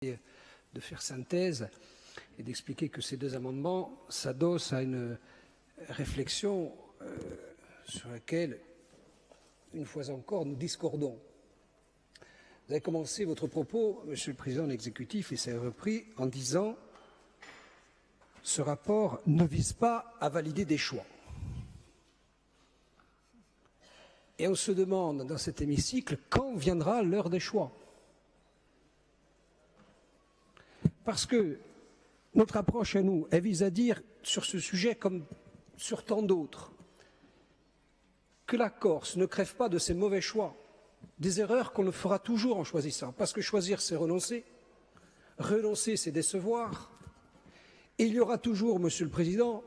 de faire synthèse et d'expliquer que ces deux amendements s'adossent à une réflexion sur laquelle, une fois encore, nous discordons. Vous avez commencé votre propos, Monsieur le Président de l'exécutif, et c'est repris en disant « Ce rapport ne vise pas à valider des choix ». Et on se demande dans cet hémicycle quand viendra l'heure des choix. Parce que notre approche à nous, elle vise à dire sur ce sujet comme sur tant d'autres, que la Corse ne crève pas de ses mauvais choix, des erreurs qu'on ne fera toujours en choisissant. Parce que choisir, c'est renoncer. Renoncer, c'est décevoir. Et il y aura toujours, Monsieur le Président,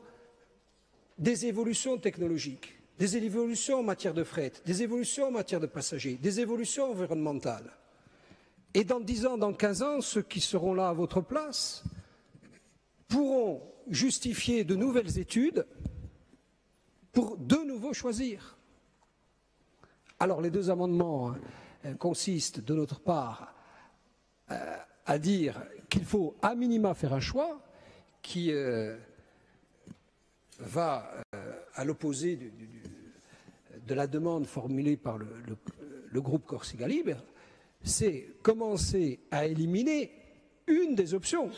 des évolutions technologiques, des évolutions en matière de fret, des évolutions en matière de passagers, des évolutions environnementales. Et dans 10 ans, dans 15 ans, ceux qui seront là à votre place pourront justifier de nouvelles études pour de nouveau choisir. Alors les deux amendements consistent de notre part à dire qu'il faut à minima faire un choix qui va à l'opposé de la demande formulée par le groupe Corsica Libre, c'est commencer à éliminer une des options,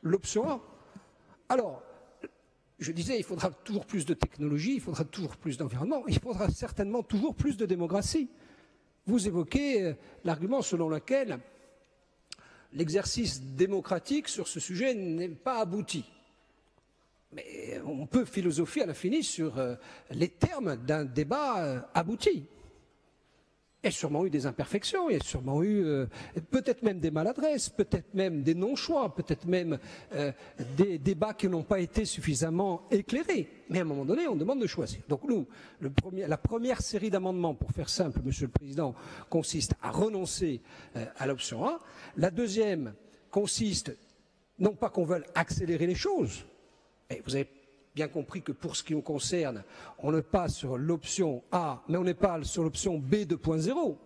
l'option A. Alors, je disais, il faudra toujours plus de technologie, il faudra toujours plus d'environnement, il faudra certainement toujours plus de démocratie. Vous évoquez l'argument selon lequel l'exercice démocratique sur ce sujet n'est pas abouti. Mais on peut philosopher à l'infini sur les termes d'un débat abouti. Il y a sûrement eu des imperfections, il y a sûrement eu peut-être même des maladresses, peut-être même des non-choix, peut-être même des débats qui n'ont pas été suffisamment éclairés. Mais à un moment donné, on demande de choisir. Donc nous, la première série d'amendements, pour faire simple, Monsieur le Président, consiste à renoncer à l'option A. La deuxième consiste, non pas qu'on veuille accélérer les choses, et vous avez bien compris que pour ce qui nous concerne, on ne passe sur l'option A, mais on n'est pas sur l'option B 2.0,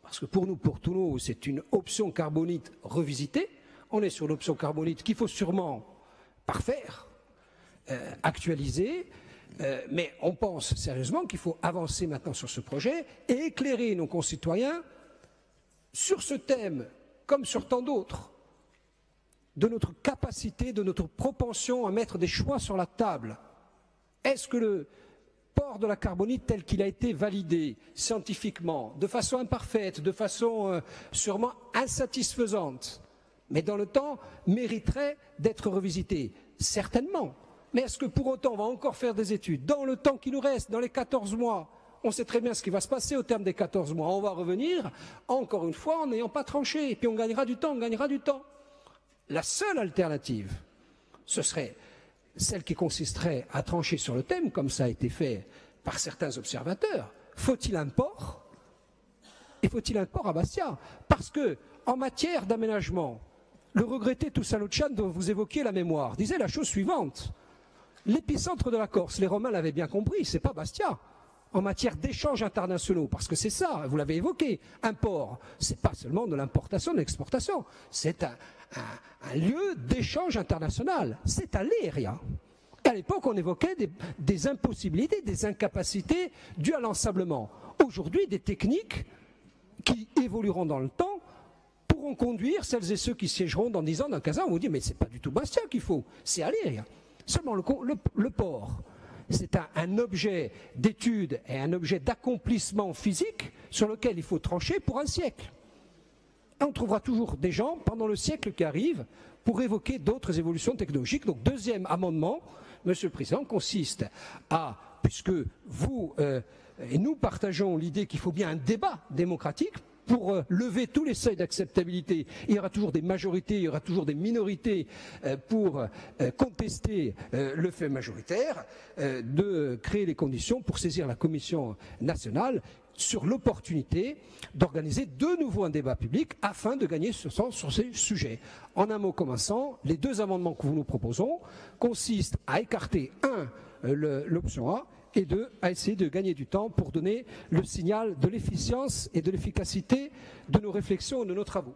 parce que pour nous, pour tous nous, c'est une option carbonite revisitée. On est sur l'option carbonite qu'il faut sûrement parfaire, actualiser, mais on pense sérieusement qu'il faut avancer maintenant sur ce projet et éclairer nos concitoyens sur ce thème, comme sur tant d'autres, de notre capacité, de notre propension à mettre des choix sur la table. Est-ce que le port de la carbonite tel qu'il a été validé scientifiquement, de façon imparfaite, de façon sûrement insatisfaisante, mais dans le temps, mériterait d'être revisité? Certainement. Mais est-ce que pour autant on va encore faire des études? Dans le temps qui nous reste, dans les 14 mois, on sait très bien ce qui va se passer au terme des 14 mois. On va revenir, encore une fois, en n'ayant pas tranché. Et puis on gagnera du temps, on gagnera du temps. La seule alternative, ce serait celle qui consisterait à trancher sur le thème, comme ça a été fait par certains observateurs. Faut-il un port? Et faut-il un port à Bastia? Parce que, en matière d'aménagement, le regretté Toussaint-Louchan, dont vous évoquiez la mémoire, disait la chose suivante. L'épicentre de la Corse, les Romains l'avaient bien compris, c'est pas Bastia. En matière d'échanges internationaux, parce que c'est ça, vous l'avez évoqué, un port, c'est pas seulement de l'importation, de l'exportation, c'est un lieu d'échange international, c'est à l'Eria. À l'époque, on évoquait des impossibilités, des incapacités dues à l'ensablement. Aujourd'hui, des techniques qui évolueront dans le temps pourront conduire celles et ceux qui siégeront dans 10 ans, dans 15 ans, on vous dit, mais c'est pas du tout Bastia qu'il faut, c'est à l'Eria. Seulement le port. C'est un objet d'étude et un objet d'accomplissement physique sur lequel il faut trancher pour un siècle. Et on trouvera toujours des gens, pendant le siècle qui arrive, pour évoquer d'autres évolutions technologiques. Donc, deuxième amendement, Monsieur le Président, consiste à, puisque vous et nous partageons l'idée qu'il faut bien un débat démocratique, pour lever tous les seuils d'acceptabilité, il y aura toujours des majorités, il y aura toujours des minorités pour contester le fait majoritaire, de créer les conditions pour saisir la Commission nationale sur l'opportunité d'organiser de nouveau un débat public afin de gagner ce sens sur ces sujets. En un mot commençant, les deux amendements que nous nous proposons consistent à écarter, l'option A, et deux, à essayer de gagner du temps pour donner le signal de l'efficience et de l'efficacité de nos réflexions et de nos travaux.